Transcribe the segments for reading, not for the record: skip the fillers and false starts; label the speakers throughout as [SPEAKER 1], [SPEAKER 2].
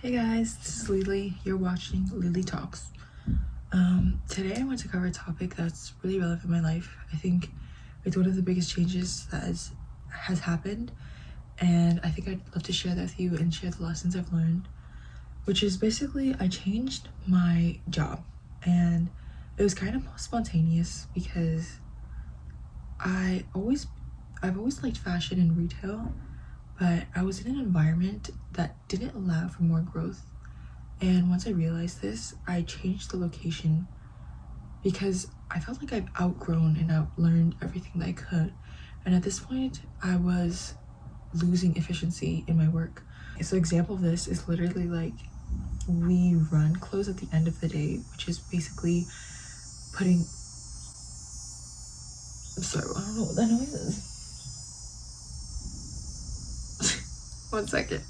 [SPEAKER 1] Hey guys, this is Lily. You're watching Lily Talks. Today I want to cover a topic that's really relevant in my life. I think it's one of the biggest changes that has happened, and I think I'd love to share that with you and share the lessons I've learned, which is basically I changed my job, and it was kind of spontaneous because I've always liked fashion and retail, but I was in an environment that didn't allow for more growth. And once I realized this, I changed the location because I felt like I've outgrown and outlearned everything that I could. And at this point, I was losing efficiency in my work. So example of this is literally like we run clothes at the end of the day, which is basically putting... I'm sorry, I don't know what that noise is. 1 second.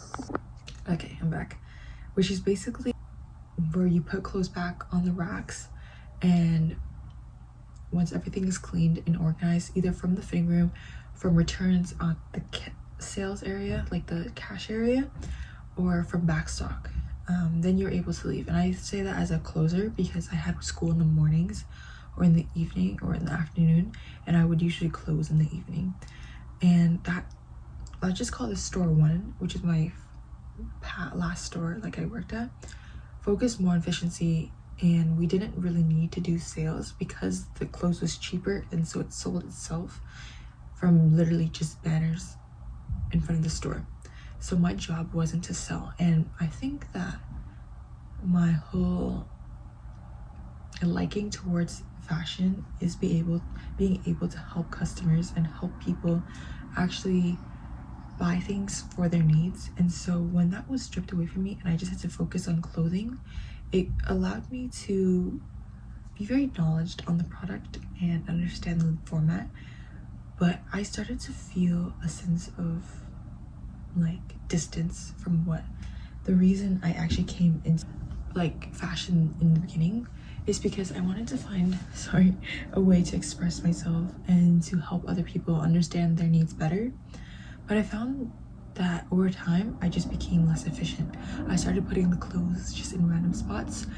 [SPEAKER 1] Okay, I'm back. Which is basically where you put clothes back on the racks, and once everything is cleaned and organized, either from the fitting room, from returns on the sales area, like the cash area, or from backstock, then you're able to leave. And I say that as a closer because I had school in the mornings or in the evening or in the afternoon, and I would usually close in the evening. And that, let's just call this store 1, which is my last store like I worked at, focused more on efficiency, and we didn't really need to do sales because the clothes was cheaper, and so it sold itself from literally just banners in front of the store. So my job wasn't to sell, and I think that my whole liking towards fashion is being able to help customers and help people actually buy things for their needs. And so when that was stripped away from me and I just had to focus on clothing, it allowed me to be very knowledgeable on the product and understand the format. But I started to feel a sense of like distance from what the reason I actually came into like fashion in the beginning is because I wanted to find a way to express myself and to help other people understand their needs better. But I found that over time, I just became less efficient. I started putting the clothes just in random spots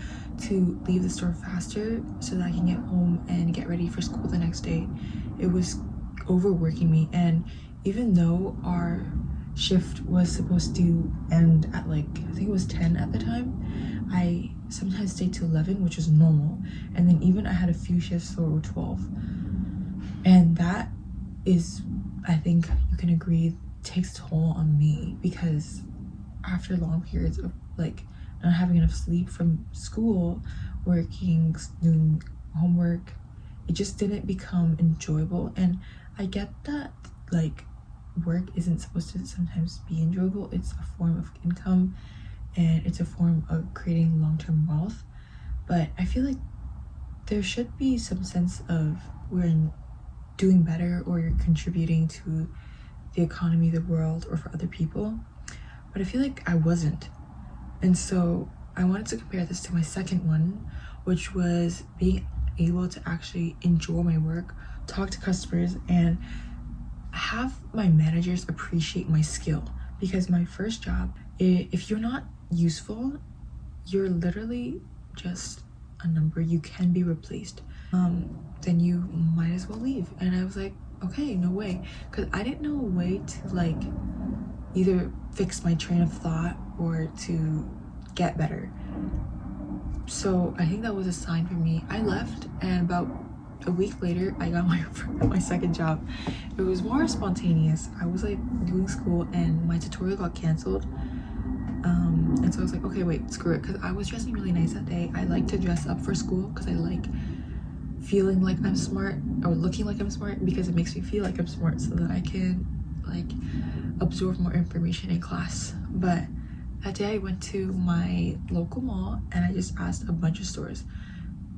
[SPEAKER 1] to leave the store faster so that I can get home and get ready for school the next day. It was overworking me, and even though our shift was supposed to end at like, I think it was 10 at the time, I sometimes stayed to 11, which was normal. And then even I had a few shifts that were 12. And that is, I think you can agree, takes toll on me, because after long periods of like not having enough sleep from school, working, doing homework, it just didn't become enjoyable. And I get that like work isn't supposed to sometimes be enjoyable. It's a form of income and it's a form of creating long-term wealth, but I feel like there should be some sense of we're doing better or you're contributing to the economy, the world, or for other people. But I feel like I wasn't. And so I wanted to compare this to my second one, which was being able to actually enjoy my work, talk to customers, and have my managers appreciate my skill. Because my first job, if you're not useful, you're literally just a number. You can be replaced. Then you might as well leave. And I was like, okay, no way, because I didn't know a way to like either fix my train of thought or to get better. So I think that was a sign for me. I left, and about a week later I got my second job. It was more spontaneous. I was like doing school and my tutorial got canceled, and so I was like, okay, wait, screw it, because I was dressing really nice that day. I like to dress up for school because I like feeling like I'm smart or looking like I'm smart, because it makes me feel like I'm smart so that I can like absorb more information in class. But that day I went to my local mall and I just asked a bunch of stores.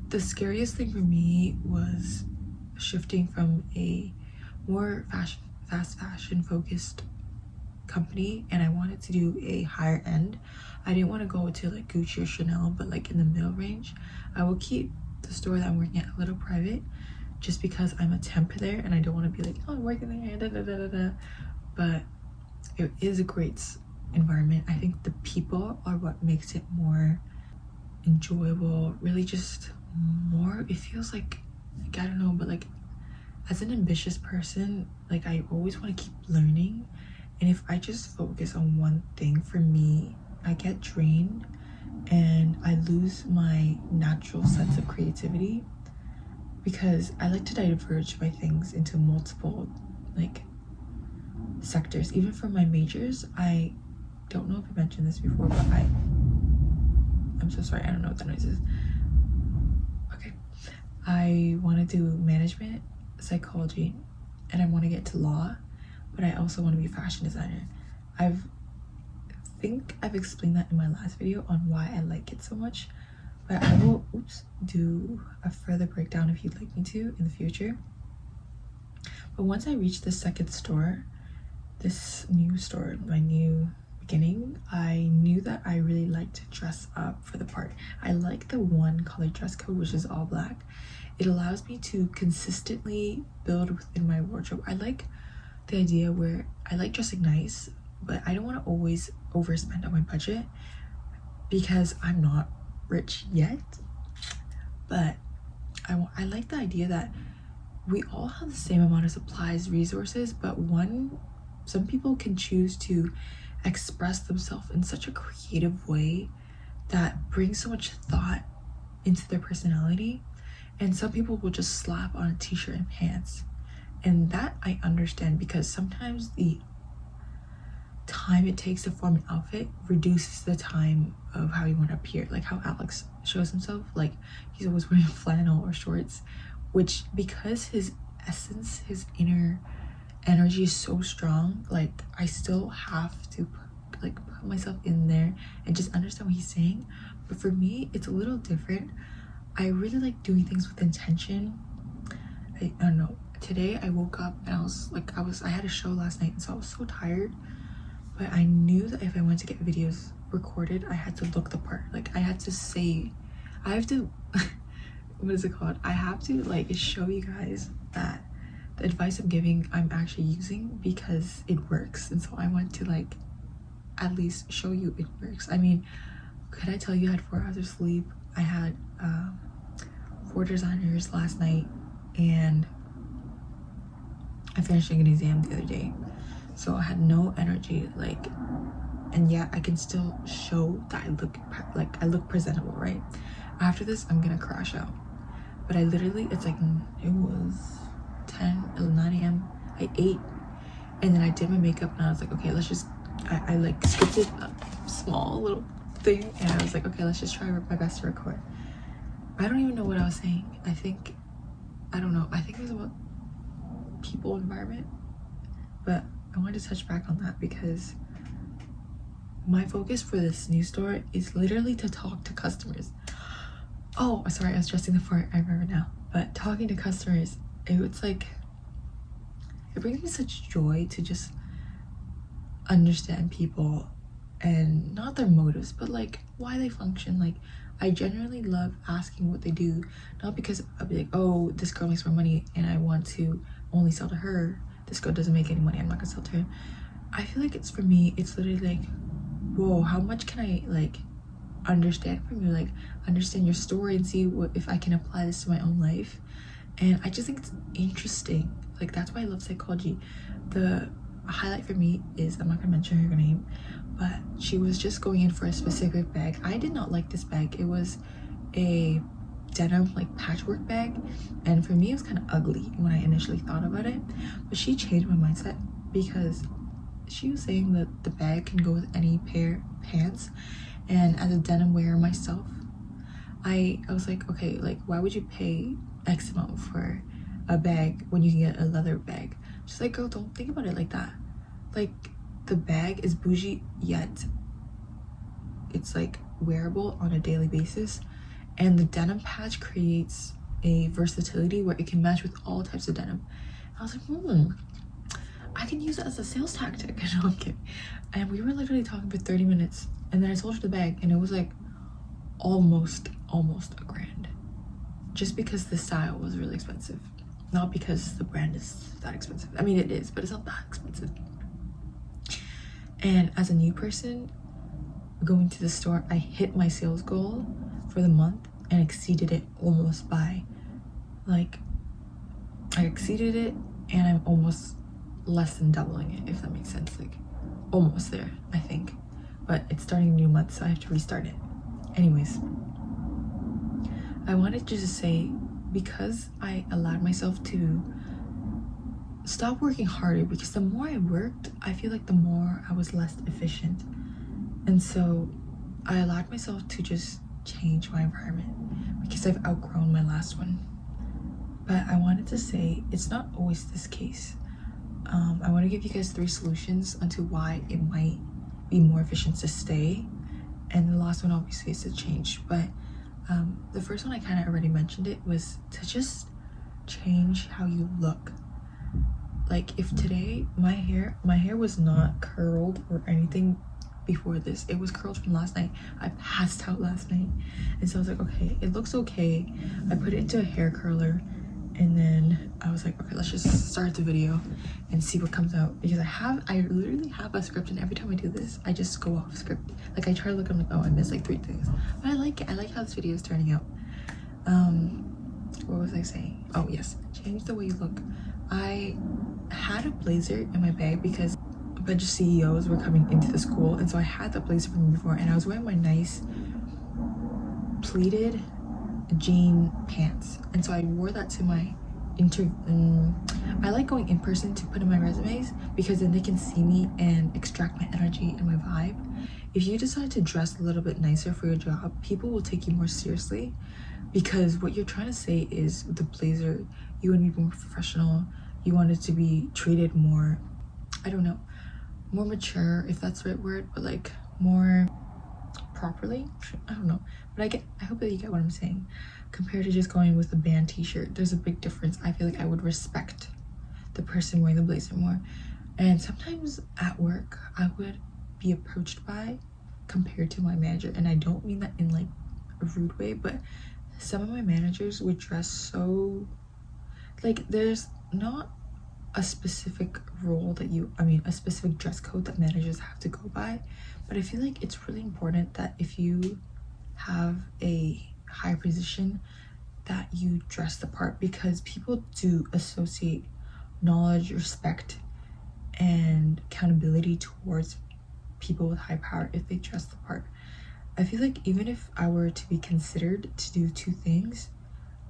[SPEAKER 1] The scariest thing for me was shifting from a more fast fashion focused company, and I wanted to do a higher end. I didn't want to go to like Gucci or Chanel, but like in the middle range. I will keep the store that I'm working at a little private just because I'm a temp there and I don't want to be like, oh, I'm working there, da, da, da, da, da. But it is a great environment. I think the people are what makes it more enjoyable, really just more, it feels like I don't know, but like as an ambitious person, like I always want to keep learning, and if I just focus on one thing, for me, I get drained and I lose my natural sense of creativity, because I like to diverge my things into multiple like sectors. Even for my majors, I don't know if I mentioned this before, but I'm so sorry, I don't know what that noise is. Okay, I want to do management, psychology, and I want to get to law, but I also want to be a fashion designer. I think I've explained that in my last video on why I like it so much, but I will do a further breakdown if you'd like me to in the future. But once I reached the second store, this new store, my new beginning, I knew that I really liked to dress up for the part. I like the one color dress code, which is all black. It allows me to consistently build within my wardrobe. I like the idea where I like dressing nice, but I don't want to always overspend on my budget because I'm not rich yet. But I like the idea that we all have the same amount of supplies, resources, but some people can choose to express themselves in such a creative way that brings so much thought into their personality, and some people will just slap on a t-shirt and pants, and that I understand, because sometimes the time it takes to form an outfit reduces the time of how you want to appear. Like how Alex shows himself, like he's always wearing flannel or shorts, which, because his essence, his inner energy is so strong, like I still have to put myself in there and just understand what he's saying. But for me, it's a little different. I really like doing things with intention. I don't know, today I woke up and I had a show last night, and so I was so tired, but I knew that if I wanted to get videos recorded, I had to look the part. Like I have to what is it called, I have to like show you guys that the advice I'm giving I'm actually using, because it works. And so I want to like at least show you it works. I mean, could I tell you I had 4 hours of sleep? I had 4 designers last night, and I finished an exam the other day, so I had no energy, like, and yet I can still show that I look presentable, right? After this, I'm gonna crash out. But I literally, it was 9 a.m. I ate, and then I did my makeup, and I was like, okay, let's just, I like scripted a small little thing, and I was like, okay, let's just try my best to record. I don't even know what I was saying. I don't know. I think it was about people, environment, but I wanted to touch back on that because my focus for this new store is literally to talk to customers. Oh, sorry, I was dressing the part, I remember now. But talking to customers, it's like, it brings me such joy to just understand people, and not their motives, but like why they function. Like I genuinely love asking what they do, not because I'll be like, oh, this girl makes more money and I want to only sell to her. This girl doesn't make any money, I'm not gonna sell to her. I feel like it's, for me, it's literally like, whoa, how much can I like understand from you, like understand your story and see if I can apply this to my own life. And I just think it's interesting. Like that's why I love psychology. The highlight for me is, I'm not gonna mention her name, but she was just going in for a specific bag. I did not like this bag. It was a denim like patchwork bag, and for me it was kind of ugly when I initially thought about it, but she changed my mindset, because she was saying that the bag can go with any pair of pants. And as a denim wearer myself, I was like, okay, like why would you pay X amount for a bag when you can get a leather bag? She's like, girl, don't think about it like that. Like the bag is bougie, yet it's like wearable on a daily basis, and the denim patch creates a versatility where it can match with all types of denim. I was like, I can use it as a sales tactic. No, I'm kidding. And we were literally talking for 30 minutes, and then I told her the bag, and it was like almost $1,000, just because the style was really expensive, not because the brand is that expensive. I mean, it is, but it's not that expensive. And as a new person going to the store, I hit my sales goal for the month and exceeded it almost by, like, I exceeded it and I'm almost less than doubling it, if that makes sense. Like, almost there, I think. But it's starting a new month, so I have to restart it. Anyways, I wanted to just say, because I allowed myself to stop working harder, because the more I worked, I feel like the more I was less efficient. And so I allowed myself to just change my environment because I've outgrown my last one. But I wanted to say it's not always this case. I want to give you guys 3 solutions onto why it might be more efficient to stay, and the last one obviously is to change. But the first one, I kind of already mentioned it, was to just change how you look. Like, if today my hair was not curled or anything before this, it was curled from last night. I passed out last night, and so I was like, okay, it looks okay. I put it into a hair curler, and then I was like, okay, let's just start the video and see what comes out, because I literally have a script, and every time I do this, I just go off script. Like, I try to look, I'm like, oh, I missed like 3 things, but I like it. I like how this video is turning out. What was I saying? Oh yes, change the way you look. I had a blazer in my bag because a bunch of CEOs were coming into the school, and so I had the blazer from before, and I was wearing my nice pleated jean pants, and so I wore that to my I like going in person to put in my resumes, because then they can see me and extract my energy and my vibe. If you decide to dress a little bit nicer for your job, people will take you more seriously, because what you're trying to say is, the blazer, you want to be more professional, you want it to be treated more, I don't know, more mature, if that's the right word, but like more properly. I don't know, but I hope that you get what I'm saying. Compared to just going with a band t-shirt, there's a big difference. I feel like I would respect the person wearing the blazer more. And sometimes at work, I would be approached by, compared to my manager, and I don't mean that in like a rude way, but some of my managers would dress so, like, there's not a specific role that a specific dress code that managers have to go by, but I feel like it's really important that if you have a higher position, that you dress the part, because people do associate knowledge, respect, and accountability towards people with high power if they dress the part. I feel like even if I were to be considered to do 2 things,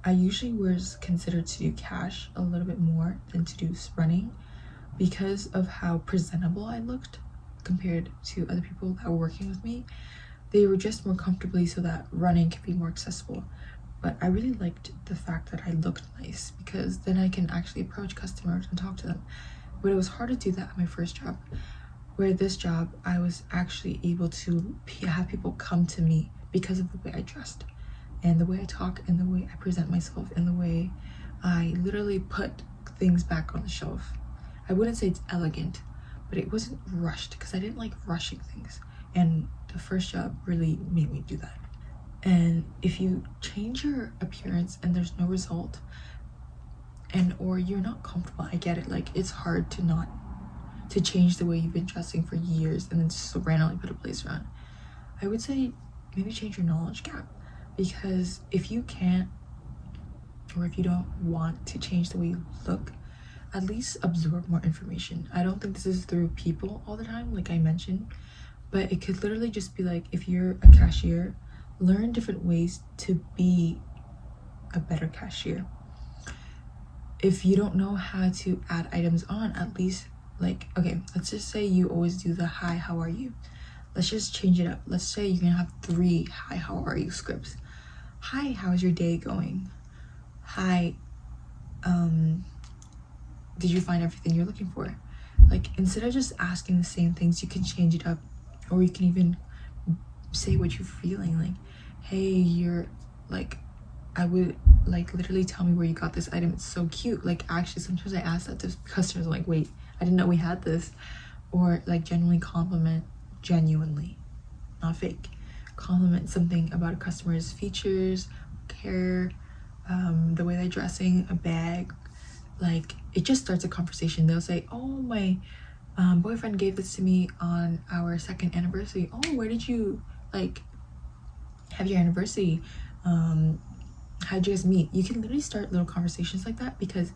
[SPEAKER 1] I usually was considered to do cash a little bit more than to do running, because of how presentable I looked compared to other people that were working with me. They were dressed more comfortably so that running could be more accessible. But I really liked the fact that I looked nice, because then I can actually approach customers and talk to them. But it was hard to do that at my first job, where this job, I was actually able to have people come to me because of the way I dressed, and the way I talk, and the way I present myself, and the way I literally put things back on the shelf. I wouldn't say it's elegant, but it wasn't rushed, because I didn't like rushing things, and the first job really made me do that. And if you change your appearance and there's no result, and or you're not comfortable, I get it, like, it's hard to change the way you've been dressing for years and then just randomly put a blazer on. I would say maybe change your knowledge gap, because if you can't, or if you don't want to change the way you look, at least absorb more information. I don't think this is through people all the time, like I mentioned, but it could literally just be like, if you're a cashier, learn different ways to be a better cashier. If you don't know how to add items on, at least, like, okay, let's just say you always do the hi, how are you? Let's just change it up. Let's say you're gonna have 3 hi, how are you scripts. Hi, how's your day going? Hi, did you find everything you're looking for? Like, instead of just asking the same things, you can change it up, or you can even say what you're feeling. Like, hey, you're like, I would like literally tell me where you got this item, it's so cute. Like, actually sometimes I ask that to customers, I'm like, wait, I didn't know we had this. Or like genuinely compliment, genuinely, not fake, compliment something about a customer's features, care, the way they're dressing, a bag. Like, it just starts a conversation. They'll say, oh, my boyfriend gave this to me on our 2nd anniversary. Oh, where did you like have your anniversary? How'd you guys meet? You can literally start little conversations like that, because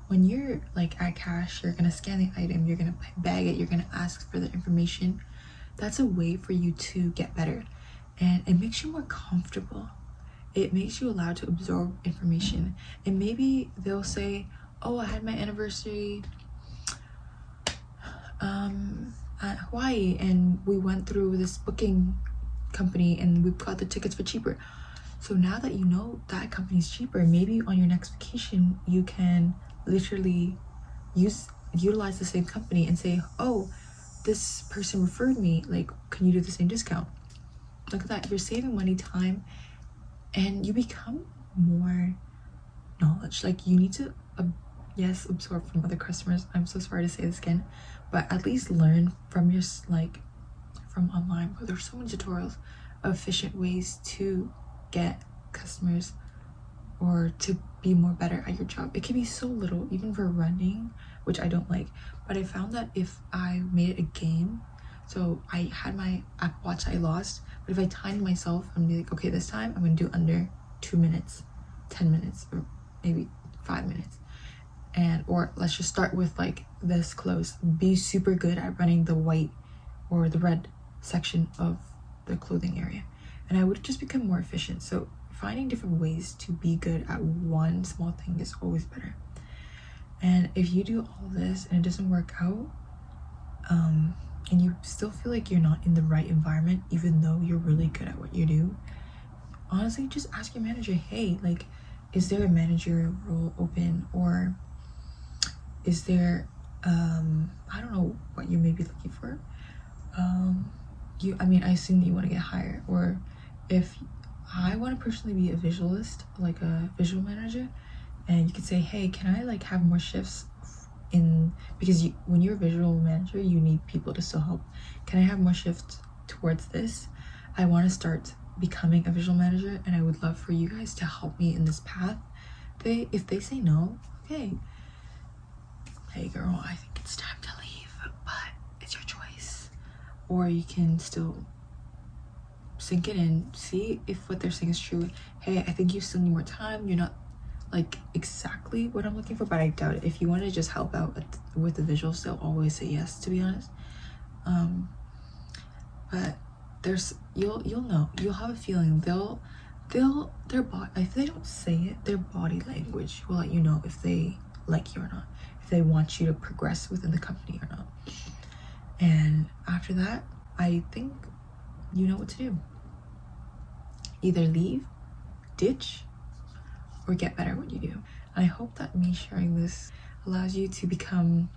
[SPEAKER 1] when you're like at cash, you're gonna scan the item, you're gonna bag it, you're gonna ask for the information. That's a way for you to get better, and it makes you more comfortable. It makes you allowed to absorb information. And maybe they'll say, oh, I had my anniversary at Hawaii, and we went through this booking company and we got the tickets for cheaper. So now that you know that company's cheaper, maybe on your next vacation you can literally utilize the same company and say, oh, this person referred me, like, can you do the same discount? Look at that, you're saving money, time, and you become more knowledge. Like, you need to yes, absorb from other customers. I'm so sorry to say this again, but at least learn from your from online, but there's so many tutorials of efficient ways to get customers or to be more better at your job. It can be so little, even for running, which I don't like, but I found that if I made it a game, so I had my Apple Watch I lost, but if I timed myself and be like, okay, this time I'm gonna do under 2 minutes, 10 minutes, or maybe 5 minutes, and or let's just start with like this close, be super good at running the white or the red section of the clothing area, and I would just become more efficient. So finding different ways to be good at one small thing is always better. And if you do all this and it doesn't work out, and you still feel like you're not in the right environment, even though you're really good at what you do, honestly, just ask your manager, hey, like, is there a manager role open, or is there I don't know what you may be looking for. I assume that you want to get hired, or if I want to personally be a visualist, like a visual manager, and you could say, hey, can I like have more shifts in, because when you're a visual manager, you need people to still help. Can I have more shifts towards this? I want to start becoming a visual manager, and I would love for you guys to help me in this path. If they say no, okay, hey girl, I think it's time to leave, but it's your choice. Or you can still sink it in, see if what they're saying is true. Hey, I think you still need more time, you're not like exactly what I'm looking for, but I doubt it. If you want to just help out with the visuals, they'll always say yes, to be honest. But you'll know, you'll have a feeling. If they don't say it, their body language will let you know if they like you or not, if they want you to progress within the company or not. And after that, I think you know what to do. Either leave, ditch, or get better at what you do. And I hope that me sharing this allows you to become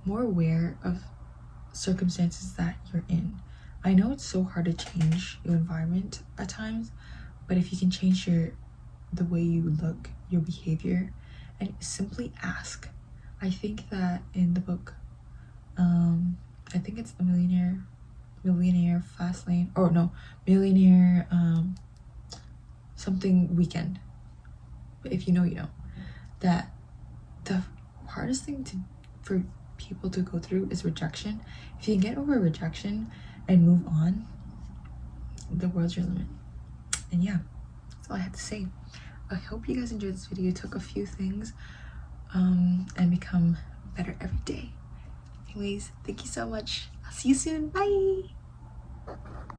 [SPEAKER 1] more aware of circumstances that you're in. I know it's so hard to change your environment at times, but if you can change the way you look, your behavior, and simply ask. I think that in the book, I think it's a millionaire fast lane, or no, millionaire something weekend. But if you know, you know, that the hardest thing for people to go through is rejection. If you can get over rejection and move on, the world's your limit. And yeah, that's all I had to say. I hope you guys enjoyed this video, took a few things and become better every day. Anyways, thank you so much. I'll see you soon. Bye.